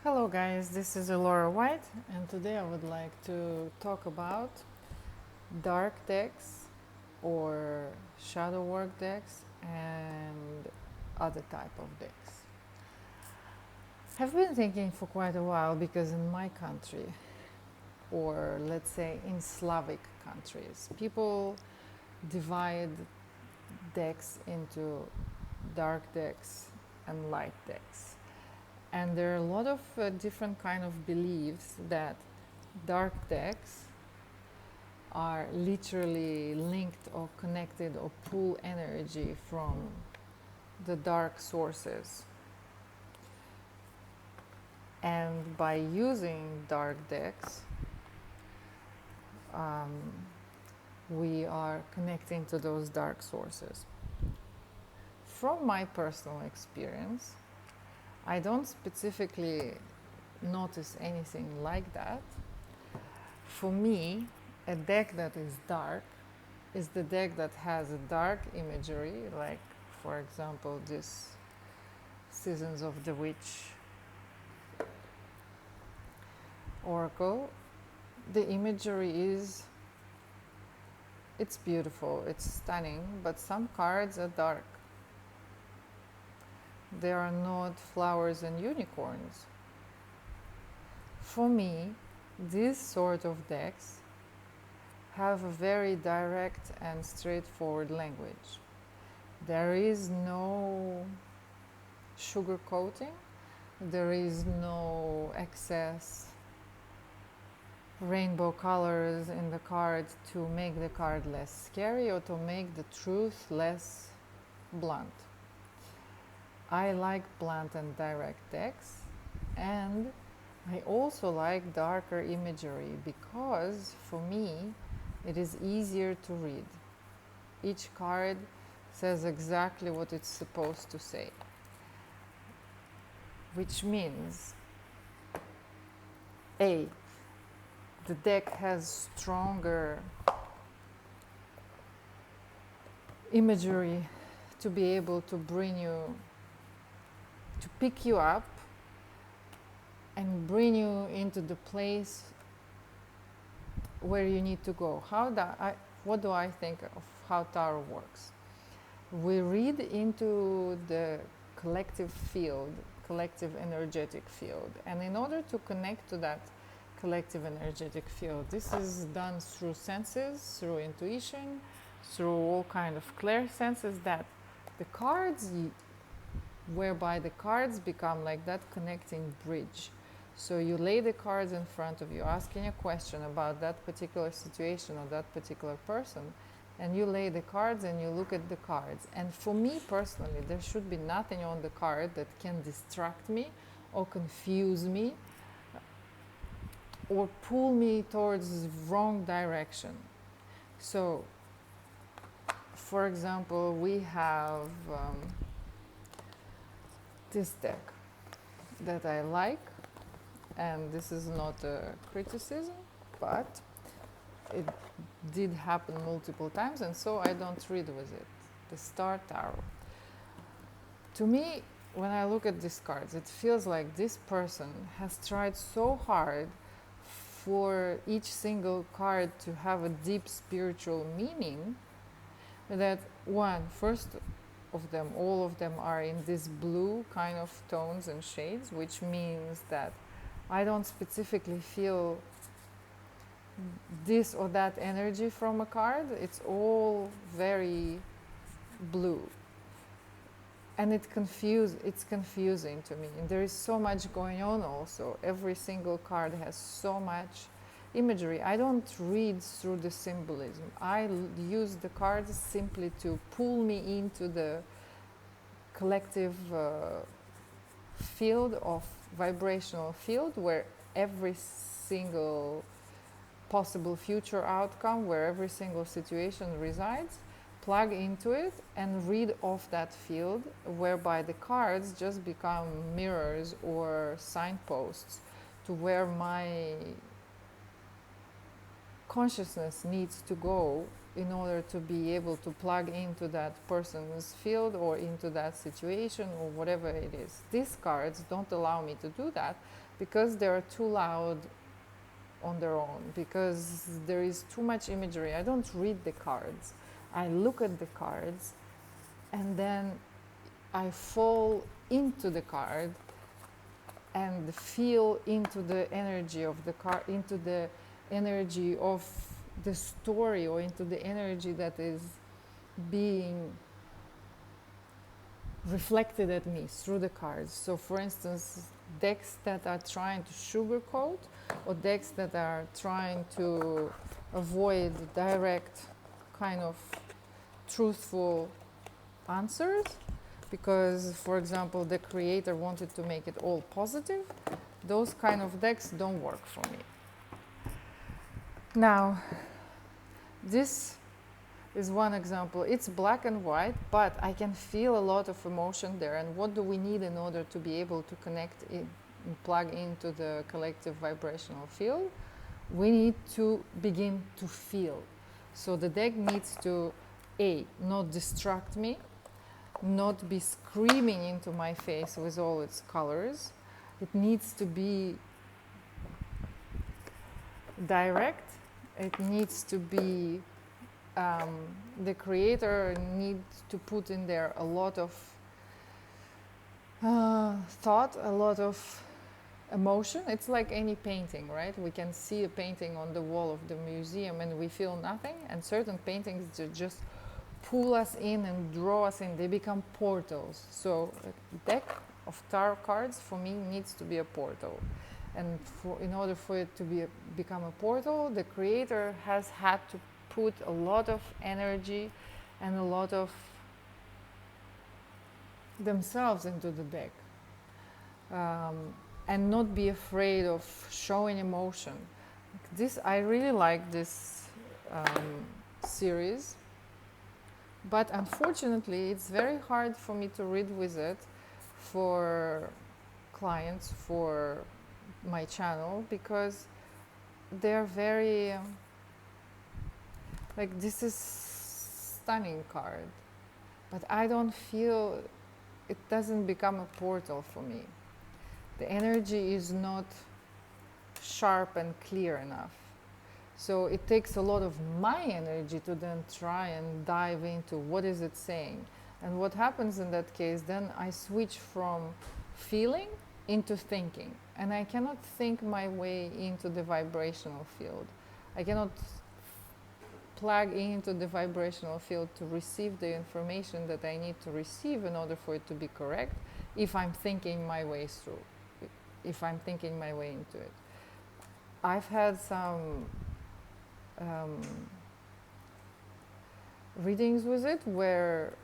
Hello guys, this is Elora White and today I would like to talk about dark decks or shadow work decks and other type of decks. I've been thinking for quite a while because in my country, or let's say in Slavic countries, people divide decks into dark decks and light decks. And there are a lot of different kind of beliefs that dark decks are literally linked or connected or pull energy from the dark sources. And by using dark decks, um, we are connecting to those dark sources. From my personal experience, I don't specifically notice anything like that. For me, a deck that is dark is the deck that has a dark imagery, like, for example, this Seasons of the Witch Oracle. The imagery it's beautiful, it's stunning, but some cards are dark. They are not flowers and unicorns. For me, these sort of decks have a very direct and straightforward language. There is no sugarcoating, there is no excess rainbow colors in the card to make the card less scary or to make the truth less blunt. I like blunt and direct decks, and I also like darker imagery because for me it is easier to read. Each card says exactly what it's supposed to say, which means A, the deck has stronger imagery to be able to pick you up and bring you into the place where you need to go. What do I think of how tarot works? We read into the collective field, collective energetic field, and in order to connect to that collective energetic field, this is done through senses, through intuition, through all kind of clairsenses, that the cards, whereby the cards become like that connecting bridge. So you lay the cards in front of you, asking a question about that particular situation or that particular person, and you lay the cards and you look at the cards. And for me personally, there should be nothing on the card that can distract me or confuse me or pull me towards the wrong direction. So, for example, we have this deck that I like, and this is not a criticism, but it did happen multiple times, and so I don't read with it. The Star Tarot. To me, when I look at these cards, it feels like this person has tried so hard for each single card to have a deep spiritual meaning that first of them, all of them are in this blue kind of tones and shades, which means that I don't specifically feel this or that energy from a card. It's all very blue. And it's confusing to me. And there is so much going on also. Every single card has so much imagery. I don't read through the symbolism. I use the cards simply to pull me into the collective field of vibrational field where every single possible future outcome, where every single situation resides, plug into it and read off that field, whereby the cards just become mirrors or signposts to where my consciousness needs to go in order to be able to plug into that person's field or into that situation or whatever it is. These cards don't allow me to do that because they are too loud on their own, because there is too much imagery. I don't read the cards. I look at the cards and then I fall into the card and feel into the energy of the card, into the energy of the story, or into the energy that is being reflected at me through the cards. So for instance, decks that are trying to sugarcoat, or decks that are trying to avoid direct kind of truthful answers, because for example the creator wanted to make it all positive, those kind of decks don't work for me. Now this is one example. It's black and white, but I can feel a lot of emotion there. And what do we need in order to be able to connect in and plug into the collective vibrational field? We need to begin to feel. So the deck needs to not distract me, not be screaming into my face with all its colors. It needs to be direct. It needs to be the creator needs to put in there a lot of thought, a lot of emotion. It's like any painting, right? We can see a painting on the wall of the museum and we feel nothing, and certain paintings just pull us in and draw us in. They become portals. So a deck of tarot cards for me needs to be a portal, and in order for it to become a portal, the creator has had to put a lot of energy and a lot of themselves into the deck, and not be afraid of showing emotion. I really like this series, but unfortunately it's very hard for me to read with it for clients, for my channel, because they're very like, this is stunning card, but I don't feel, it doesn't become a portal for me. The energy is not sharp and clear enough. So it takes a lot of my energy to then try and dive into what is it saying. And what happens in that case, then I switch from feeling into thinking. And I cannot think my way into the vibrational field. I cannot plug into the vibrational field to receive the information that I need to receive in order for it to be correct, if I'm thinking my way through, if I'm thinking my way into it. I've had some readings with it where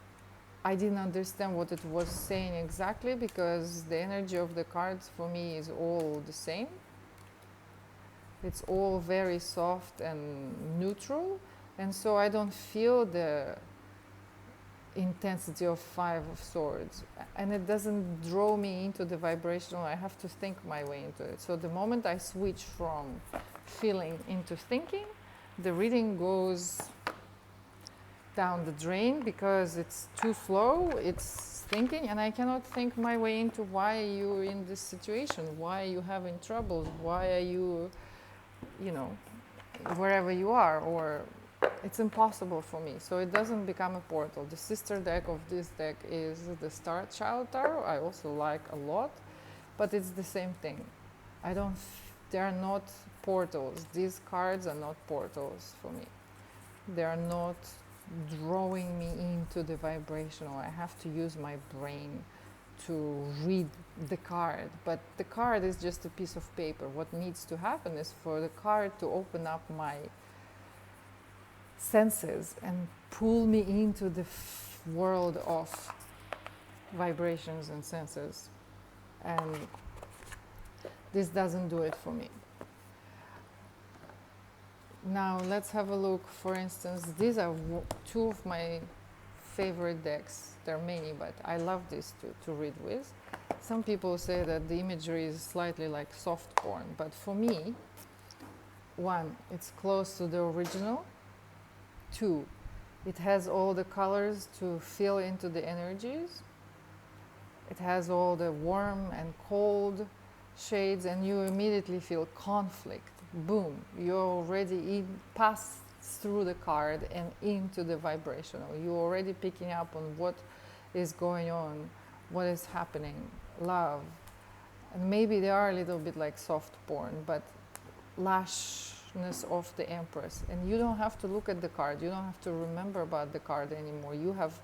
I didn't understand what it was saying exactly, because the energy of the cards for me is all the same. It's all very soft and neutral, and so I don't feel the intensity of Five of Swords, and it doesn't draw me into the vibrational. I have to think my way into it. So the moment I switch from feeling into thinking, the reading goes down the drain, because it's too slow, it's thinking, and I cannot think my way into why you're in this situation, why are you having troubles, why are you, wherever you are, or it's impossible for me. So it doesn't become a portal. The sister deck of this deck is the Star Child Tarot. I also like a lot, but it's the same thing. They are not portals. These cards are not portals for me. They are not drawing me into the vibrational. I have to use my brain to read the card, but the card is just a piece of paper. What needs to happen is for the card to open up my senses and pull me into the world of vibrations and senses, and this doesn't do it for me. Now let's have a look. For instance, these are two of my favorite decks. There are many, but I love these two to read with. Some people say that the imagery is slightly like soft porn, but for me, one, it's close to the original. 2. It has all the colors to fill into the energies. It has all the warm and cold shades, and you immediately feel conflict. Boom, you're already passed through the card and into the vibrational. You're already picking up on what is going on, what is happening, love. And maybe they are a little bit like soft porn, but lashness of the Empress. And you don't have to look at the card, you don't have to remember about the card anymore. You have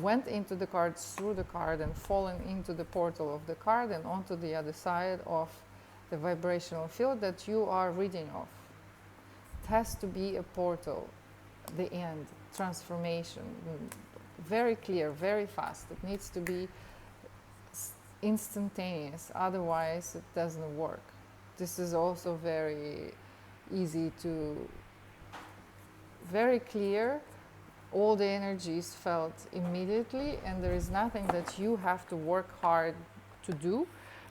went into the card, through the card, and fallen into the portal of the card and onto the other side of the vibrational field that you are reading of. It has to be a portal, the end, transformation, very clear, very fast. It needs to be instantaneous, otherwise it doesn't work. This is also very easy to, very clear, all the energies felt immediately, and there is nothing that you have to work hard to do,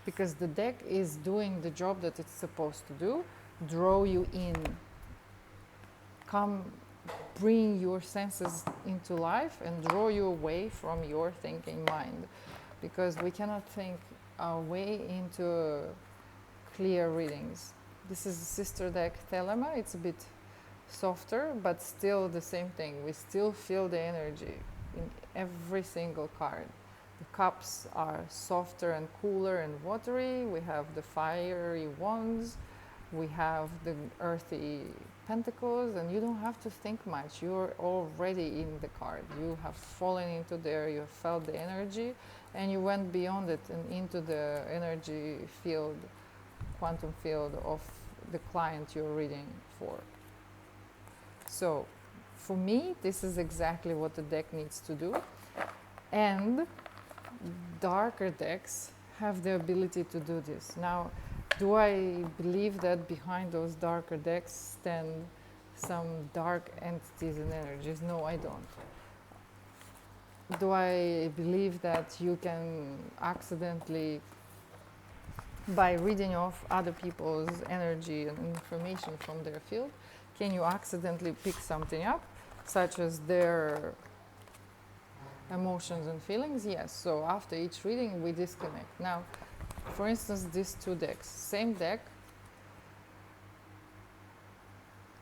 because the deck is doing the job that it's supposed to do, draw you in, come bring your senses into life and draw you away from your thinking mind, because we cannot think our way into clear readings. This is a sister deck, Thelema. It's a bit softer, but still the same thing. We still feel the energy in every single card. The cups are softer and cooler and watery. We have the fiery wands. We have the earthy pentacles, and you don't have to think much. You're already in the card. You have fallen into there, you have felt the energy, and you went beyond it and into the energy field, quantum field of the client you're reading for. So, for me, this is exactly what the deck needs to do. And darker decks have the ability to do this. Now, do I believe that behind those darker decks stand some dark entities and energies? No, I don't. Do I believe that you can accidentally, by reading off other people's energy and information from their field, can you accidentally pick something up, such as their emotions and feelings? Yes. So after each reading, we disconnect. Now, for instance, these two decks, same deck,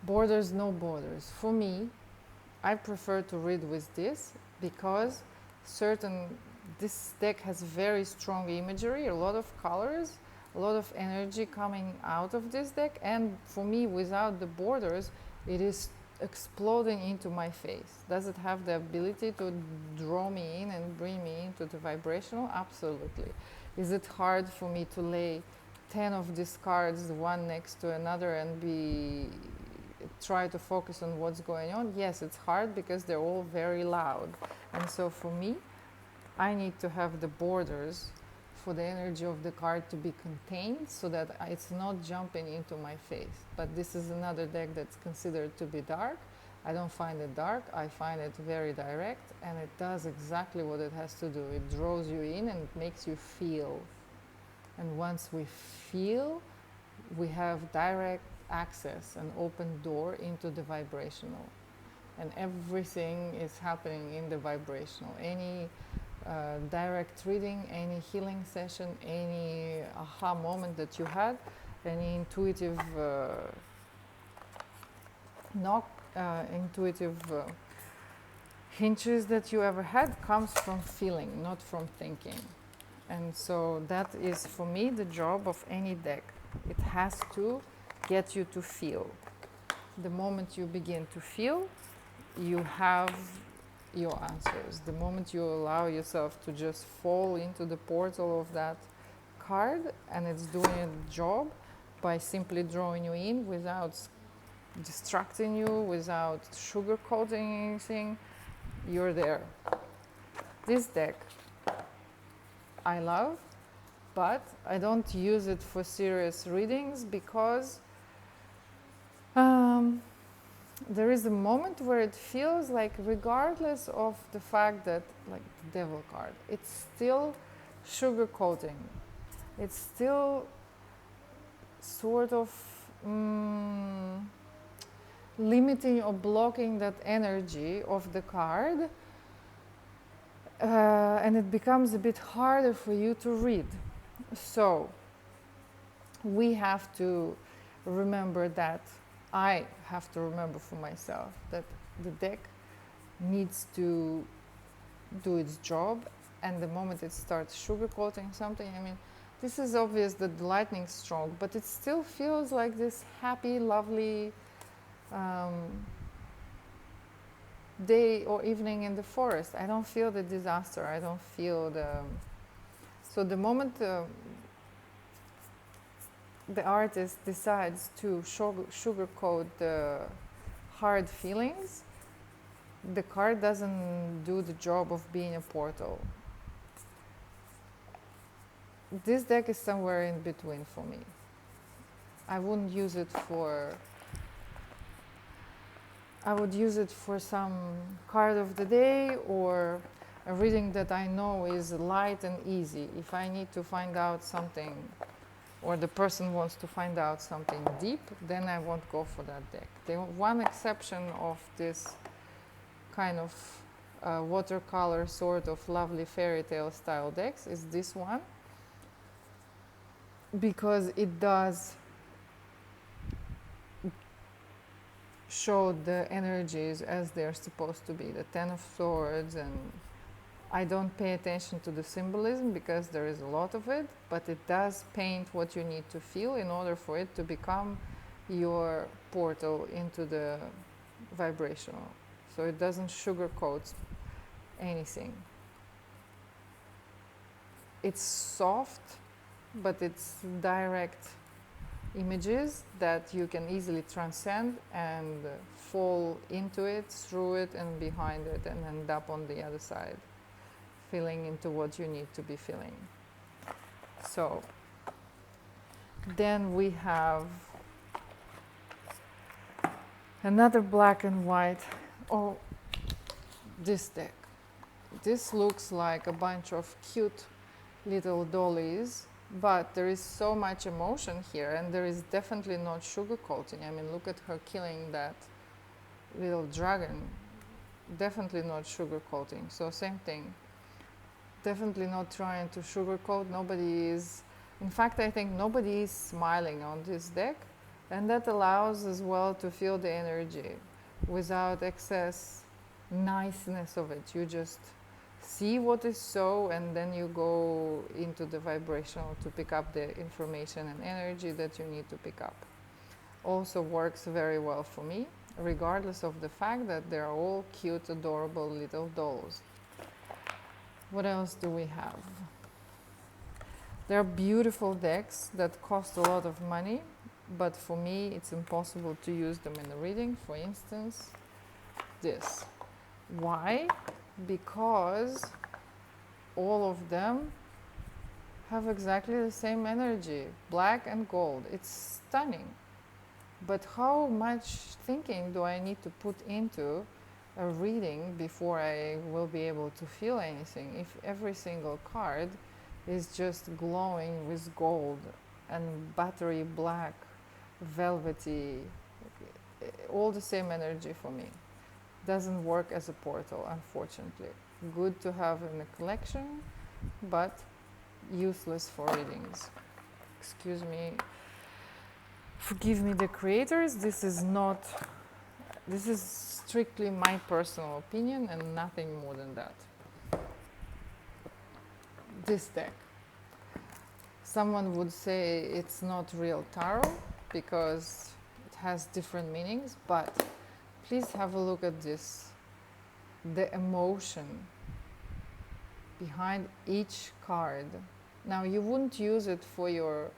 borders, no borders. For me, I prefer to read with this because this deck has very strong imagery, a lot of colors, a lot of energy coming out of this deck, and for me, without the borders, it is exploding into my face. Does it have the ability to draw me in and bring me into the vibrational? Absolutely. Is it hard for me to lay 10 of these cards one next to another and try to focus on what's going on? Yes, it's hard because they're all very loud. And so for me, I need to have the borders for the energy of the card to be contained so that it's not jumping into my face. But this is another deck that's considered to be dark. I don't find it dark, I find it very direct, and it does exactly what it has to do. It draws you in and it makes you feel. And once we feel, we have direct access, an open door into the vibrational. And everything is happening in the vibrational. Any direct reading, any healing session, any aha moment that you had, any intuitive intuitive hinges that you ever had comes from feeling, not from thinking. And so that is, for me, the job of any deck. It has to get you to feel. The moment you begin to feel, you have your answers. The moment you allow yourself to just fall into the portal of that card, and it's doing a job by simply drawing you in without distracting you, without sugarcoating anything, you're there. This deck I love, but I don't use it for serious readings because there is a moment where it feels like, regardless of the fact that, like the Devil card, it's still sugarcoating. It's still sort of limiting or blocking that energy of the card, and it becomes a bit harder for you to read. So we have to remember that, I have to remember for myself that the deck needs to do its job, and the moment it starts sugarcoating something, I mean, this is obvious that the lightning stroke, but it still feels like this happy, lovely day or evening in the forest. I don't feel the disaster. I don't feel the... So the moment the artist decides to sugarcoat the hard feelings, the card doesn't do the job of being a portal. This deck is somewhere in between for me. I wouldn't use it for... I would use it for some card of the day or a reading that I know is light and easy. If I need to find out something, or the person wants to find out something deep, then I won't go for that deck. The one exception of this kind of watercolor sort of lovely fairy tale style decks is this one, because it does show the energies as they're supposed to be, the Ten of Swords, and I don't pay attention to the symbolism because there is a lot of it, but it does paint what you need to feel in order for it to become your portal into the vibrational. So it doesn't sugarcoat anything. It's soft, but it's direct images that you can easily transcend and fall into it, through it, and behind it, and end up on the other side, feeling into what you need to be feeling. So then we have another black and white. Oh, this deck. This looks like a bunch of cute little dollies, but there is so much emotion here, and there is definitely not sugarcoating. I mean, look at her killing that little dragon. Definitely not sugarcoating. So same thing. Definitely not trying to sugarcoat. Nobody is... In fact, I think nobody is smiling on this deck, and that allows as well to feel the energy without excess niceness of it. You just see what is so, and then you go into the vibrational to pick up the information and energy that you need to pick up. Also works very well for me, regardless of the fact that they're all cute, adorable little dolls. What else do we have? There are beautiful decks that cost a lot of money, but for me it's impossible to use them in a reading. For instance, this. Why? Because all of them have exactly the same energy, black and gold. It's stunning. But how much thinking do I need to put into a reading before I will be able to feel anything? If every single card is just glowing with gold and battery black, velvety, all the same energy for me. Doesn't work as a portal, unfortunately. Good to have in a collection, but useless for readings. Excuse me. Forgive me, the creators. This is strictly my personal opinion and nothing more than that. This deck. Someone would say it's not real tarot because it has different meanings, but please have a look at this. The emotion behind each card. Now, you wouldn't use it for your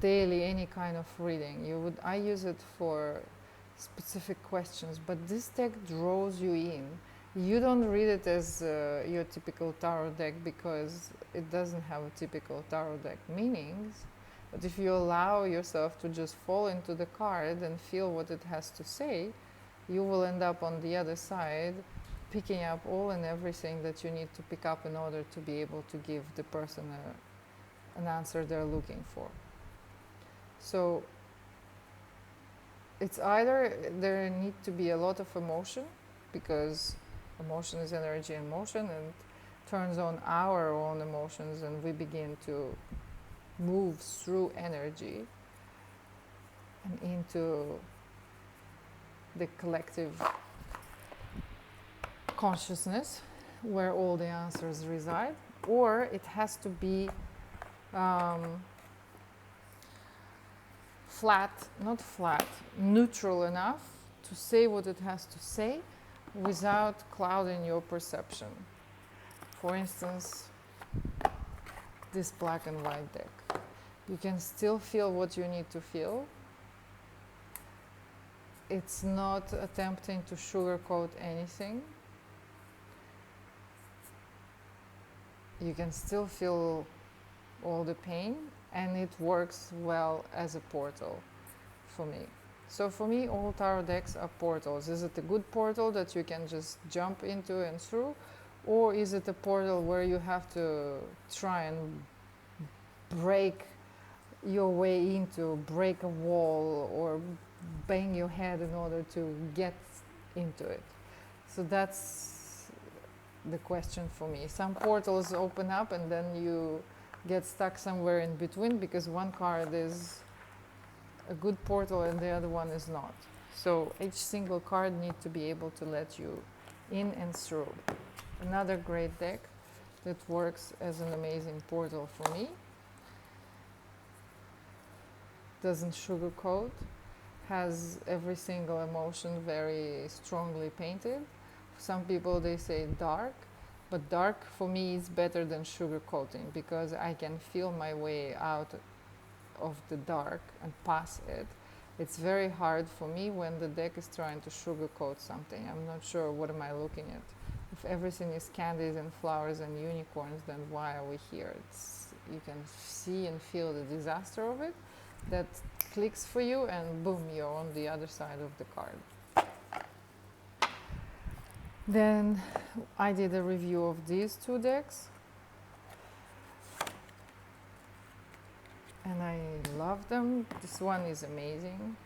daily any kind of reading. I use it for specific questions, but this deck draws you in. You don't read it as your typical tarot deck because it doesn't have a typical tarot deck meanings. But if you allow yourself to just fall into the card and feel what it has to say, you will end up on the other side picking up all and everything that you need to pick up in order to be able to give the person an answer they're looking for. So it's either there need to be a lot of emotion, because emotion is energy in motion and turns on our own emotions, and we begin to move through energy and into the collective consciousness where all the answers reside, or it has to be not flat, neutral enough to say what it has to say without clouding your perception. For instance, this black and white deck. You can still feel what you need to feel. It's not attempting to sugarcoat anything. You can still feel all the pain, and it works well as a portal for me. So for me, all tarot decks are portals. Is it a good portal that you can just jump into and through? Or is it a portal where you have to try and break your way into, break a wall, or bang your head in order to get into it? So that's the question for me. Some portals open up and then you get stuck somewhere in between, because one card is a good portal and the other one is not. So each single card needs to be able to let you in and through. Another great deck that works as an amazing portal for me, doesn't sugarcoat, has every single emotion very strongly painted. Some people, they say dark, but dark for me is better than sugarcoating, because I can feel my way out of the dark and pass it. It's very hard for me when the deck is trying to sugarcoat something. I'm not sure, what am I looking at? If everything is candies and flowers and unicorns, then why are we here? You can see and feel the disaster of it. That clicks for you, and boom, you're on the other side of the card. Then I did a review of these two decks, and I love them. This one is amazing.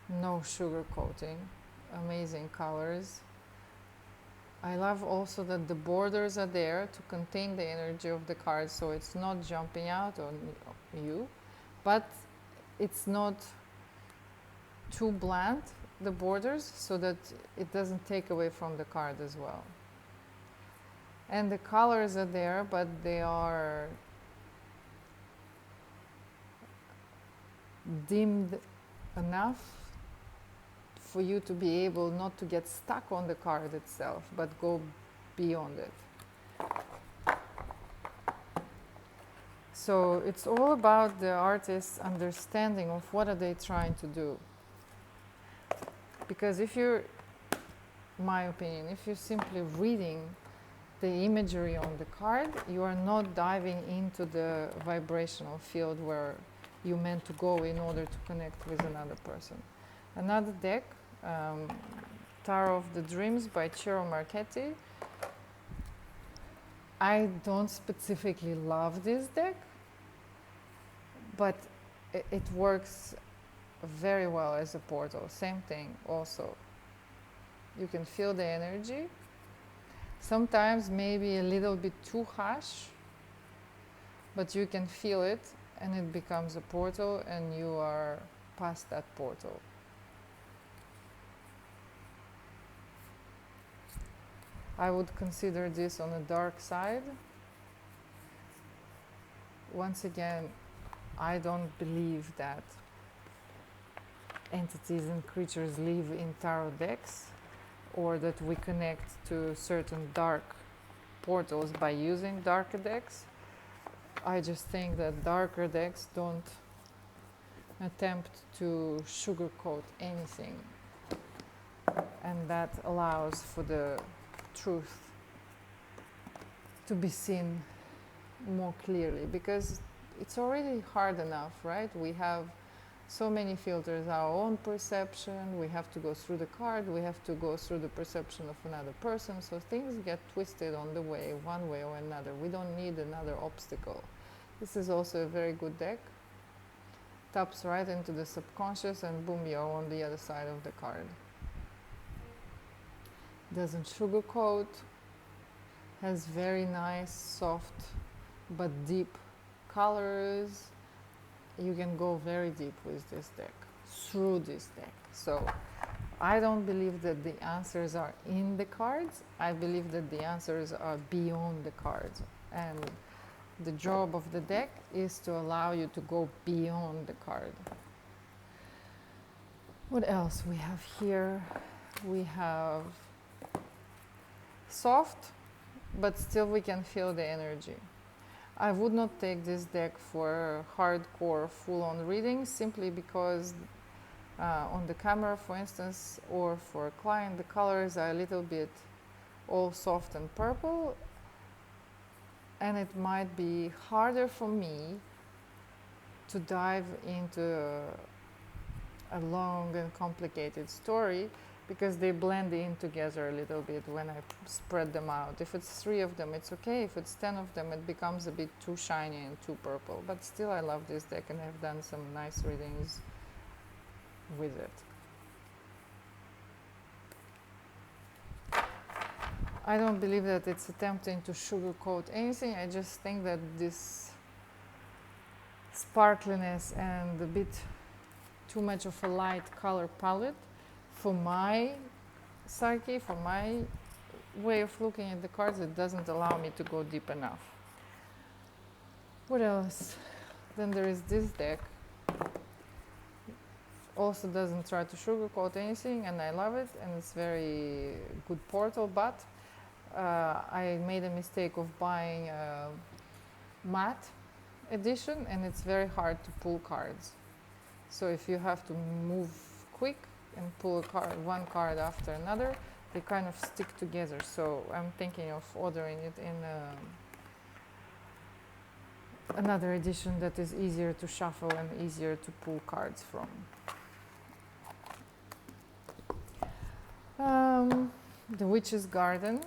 No sugar coating, amazing colors. I love also that the borders are there to contain the energy of the card, so it's not jumping out on you, but it's not too bland, the borders, so that it doesn't take away from the card as well. And the colors are there, but they are dimmed enough for you to be able not to get stuck on the card itself, but go beyond it. So it's all about the artist's understanding of what are they trying to do. Because if you're, my opinion, if you're simply reading the imagery on the card, you are not diving into the vibrational field where you meant to go in order to connect with another person. Another deck, Tarot of the Dreams by Ciro Marchetti. I don't specifically love this deck, but it works very well as a portal. Same thing also. You can feel the energy. Sometimes maybe a little bit too harsh, but you can feel it, and it becomes a portal, and you are past that portal. I would consider this on the dark side. Once again, I don't believe that entities and creatures live in tarot decks, or that we connect to certain dark portals by using darker decks. I just think that darker decks don't attempt to sugarcoat anything, and that allows for the truth to be seen more clearly, because it's already hard enough, right? We have so many filters, our own perception, we have to go through the card, we have to go through the perception of another person, so things get twisted on the way, one way or another. We don't need another obstacle. This is also a very good deck. taps right into the subconscious, and boom, you're on the other side of the card. Doesn't sugarcoat, has very nice, soft, but deep colors. You can go very deep with this deck, through this deck. So I don't believe that the answers are in the cards. I believe that the answers are beyond the cards. And the job of the deck is to allow you to go beyond the card. What else we have here? We have soft, but still we can feel the energy. I would not take this deck for hardcore full-on reading, simply because on the camera, for instance, or for a client, the colors are a little bit all soft and purple, and it might be harder for me to dive into a long and complicated story, because they blend in together a little bit when I spread them out. If it's 3 of them, it's okay. If it's 10 of them, it becomes a bit too shiny and too purple. But still, I love this deck, and I've done some nice readings with it. I don't believe that it's attempting to sugarcoat anything. I just think that this sparkliness and a bit too much of a light color palette, for my psyche, for my way of looking at the cards, it doesn't allow me to go deep enough. What else? Then there is this deck. Also doesn't try to sugarcoat anything, and I love it, and it's very good portal, but I made a mistake of buying a matte edition, and it's very hard to pull cards. So if you have to move quick and pull a card, one card after another, they kind of stick together. So I'm thinking of ordering it in another edition that is easier to shuffle and easier to pull cards from. The Witch's Garden.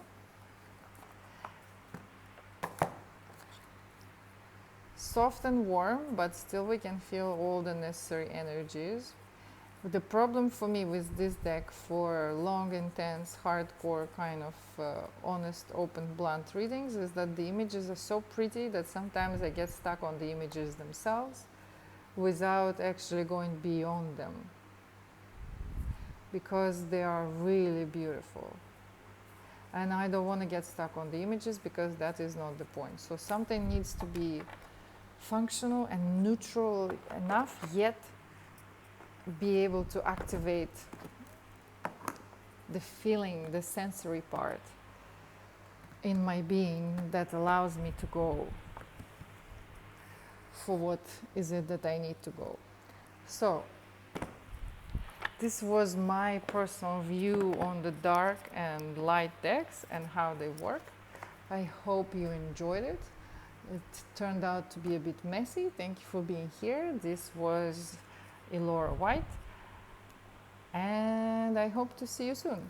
Soft and warm, but still we can feel all the necessary energies. The problem for me with this deck for long, intense, hardcore kind of honest, open, blunt readings is that the images are so pretty that sometimes I get stuck on the images themselves without actually going beyond them, because they are really beautiful. And I don't want to get stuck on the images, because that is not the point. So something needs to be functional and neutral enough, yet be able to activate the feeling, the sensory part in my being that allows me to go for what is it that I need to go. So this was my personal view on the dark and light decks and how they work. I hope you enjoyed it. It turned out to be a bit messy. Thank you for being here. This was Elora White, and I hope to see you soon.